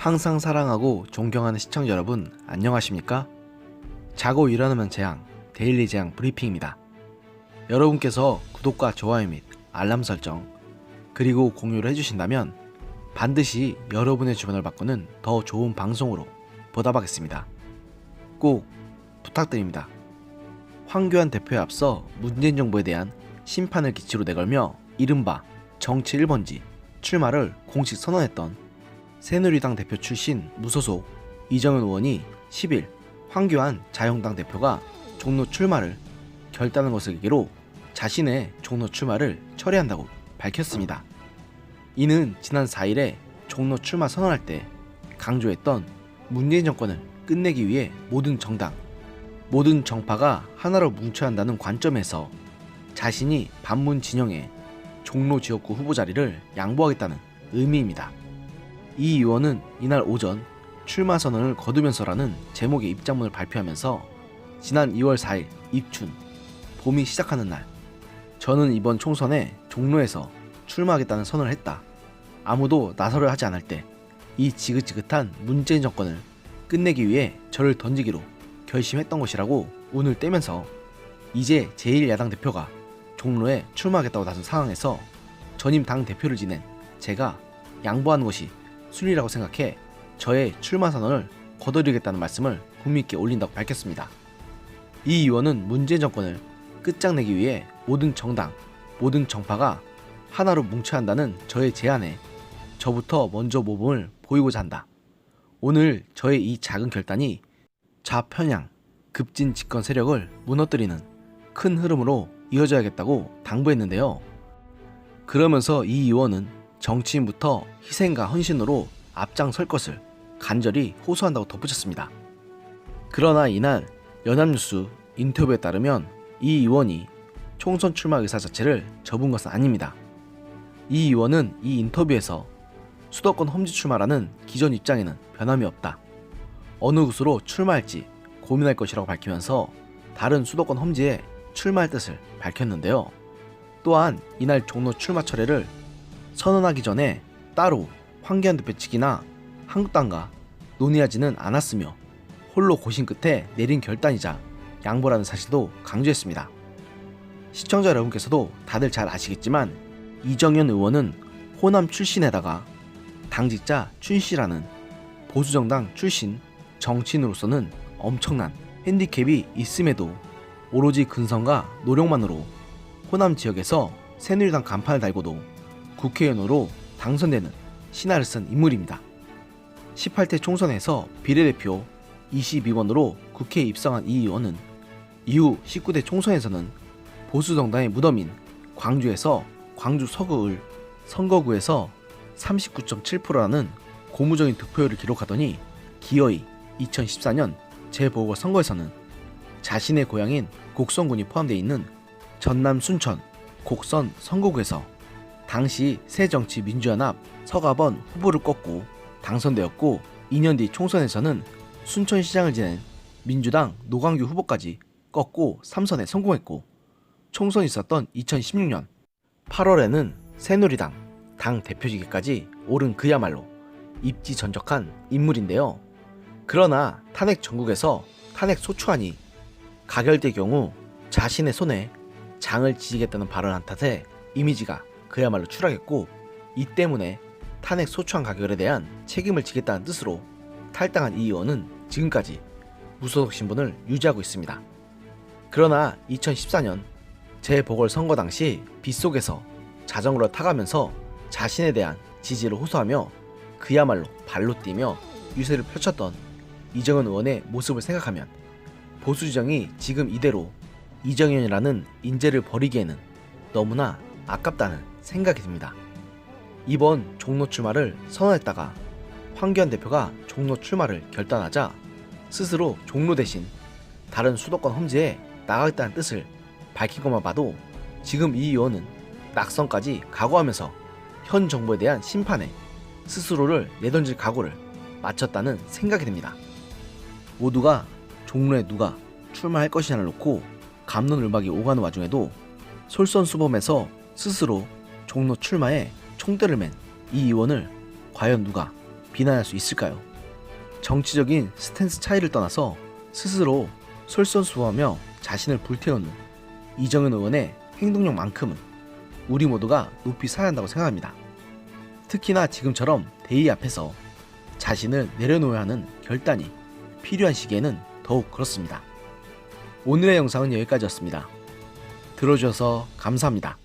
항상 사랑하고 존경하는 시청자 여러분, 안녕하십니까? 자고 일어나면 재앙, 데일리 재앙 브리핑입니다. 여러분께서 구독과 좋아요 및 알람 설정, 그리고 공유를 해주신다면 반드시 여러분의 주변을 바꾸는 더 좋은 방송으로 보답하겠습니다. 꼭 부탁드립니다. 황교안 대표에 앞서 문재인 정부에 대한 심판을 기치로 내걸며 이른바 정치 1번지 출마를 공식 선언했던 새누리당 대표 출신 무소속 이정현 의원이 10일 황교안 자유한국당 대표가 종로 출마를 결단한 것을 계기로 자신의 종로 출마를 철회한다고 밝혔습니다. 이는 지난 4일에 종로 출마 선언할 때 강조했던 문재인 정권을 끝내기 위해 모든 정당, 모든 정파가 하나로 뭉쳐야 한다는 관점에서 자신이 반문 진영의 종로 지역구 후보 자리를 양보하겠다는 의미입니다. 이 의원은 이날 오전 출마 선언을 거두면서라는 제목의 입장문을 발표하면서 지난 2월 4일 입춘, 봄이 시작하는 날, 저는 이번 총선에 종로에서 출마하겠다는 선언을 했다. 아무도 나서려 하지 않을 때 이 지긋지긋한 문재인 정권을 끝내기 위해 저를 던지기로 결심했던 것이라고 운을 떼면서 이제 제1야당 대표가 종로에 출마하겠다고 나선 상황에서 전임 당 대표를 지낸 제가 양보하는 것이 순리라고 생각해 저의 출마 선언을 거둬들이겠다는 말씀을 국민께 올린다고 밝혔습니다. 이 의원은 문재인 정권을 끝장내기 위해 모든 정당, 모든 정파가 하나로 뭉쳐야 한다는 저의 제안에 저부터 먼저 모범을 보이고자 한다. 오늘 저의 이 작은 결단이 좌편향, 급진 집권 세력을 무너뜨리는 큰 흐름으로 이어져야겠다고 당부했는데요. 그러면서 이 의원은 정치인부터 희생과 헌신으로 앞장설 것을 간절히 호소한다고 덧붙였습니다. 그러나 이날 연합뉴스 인터뷰에 따르면 이 의원이 총선 출마 의사 자체를 접은 것은 아닙니다. 이 의원은 이 인터뷰에서 수도권 험지 출마라는 기존 입장에는 변함이 없다. 어느 곳으로 출마할지 고민할 것이라고 밝히면서 다른 수도권 험지에 출마할 뜻을 밝혔는데요. 또한 이날 종로 출마 철회를 선언하기 전에 따로 황교안 대표 측이나 한국당과 논의하지는 않았으며 홀로 고심 끝에 내린 결단이자 양보라는 사실도 강조했습니다. 시청자 여러분께서도 다들 잘 아시겠지만 이정현 의원은 호남 출신에다가 당직자 춘씨라는 보수정당 출신 정치인으로서는 엄청난 핸디캡이 있음에도 오로지 근성과 노력만으로 호남 지역에서 새누리당 간판을 달고도 국회의원으로 당선되는 신화를 쓴 인물입니다. 18대 총선에서 비례대표 22번으로 국회에 입성한 이 의원은 이후 19대 총선에서는 보수정당의 무덤인 광주에서 광주 서구을 선거구에서 39.7%라는 고무적인 득표율을 기록하더니 기어이 2014년 재보궐선거에서는 자신의 고향인 곡성군이 포함되어 있는 전남 순천 곡선 선거구에서 당시 새정치민주연합 서가번 후보를 꺾고 당선되었고 2년 뒤 총선에서는 순천시장을 지낸 민주당 노광규 후보까지 꺾고 3선에 성공했고 총선이 있었던 2016년 8월에는 새누리당 당 대표직에까지 오른 그야말로 입지전적한 인물인데요. 그러나 탄핵 전국에서 탄핵 소추안이 가결될 경우 자신의 손에 장을 지지겠다는 발언한 탓에 이미지가 그야말로 추락했고 이 때문에 탄핵 소추안 가결에 대한 책임을 지겠다는 뜻으로 탈당한 이 의원은 지금까지 무소속 신분을 유지하고 있습니다. 그러나 2014년 재보궐선거 당시 빗속에서 자전거를 타가면서 자신에 대한 지지를 호소하며 그야말로 발로 뛰며 유세를 펼쳤던 이정현 의원의 모습을 생각하면 보수지정이 지금 이대로 이정현이라는 인재를 버리기에는 너무나 아깝다는 생각이 듭니다. 이번 종로 출마를 선언했다가 황교안 대표가 종로 출마를 결단하자 스스로 종로 대신 다른 수도권 험지에 나가겠다는 뜻을 밝힌 것만 봐도 지금 이 의원은 낙선까지 각오하면서 현 정부에 대한 심판에 스스로를 내던질 각오를 마쳤다는 생각이 듭니다. 모두가 종로에 누가 출마할 것이냐를 놓고 갑론을박이 오가는 와중에도 솔선수범해서 스스로 종로 출마에 총대를 맨 이 의원을 과연 누가 비난할 수 있을까요? 정치적인 스탠스 차이를 떠나서 스스로 솔선수범하며 자신을 불태우는 이정현 의원의 행동력만큼은 우리 모두가 높이 사야 한다고 생각합니다. 특히나 지금처럼 대의 앞에서 자신을 내려놓아야 하는 결단이 필요한 시기에는 더욱 그렇습니다. 오늘의 영상은 여기까지였습니다. 들어주셔서 감사합니다.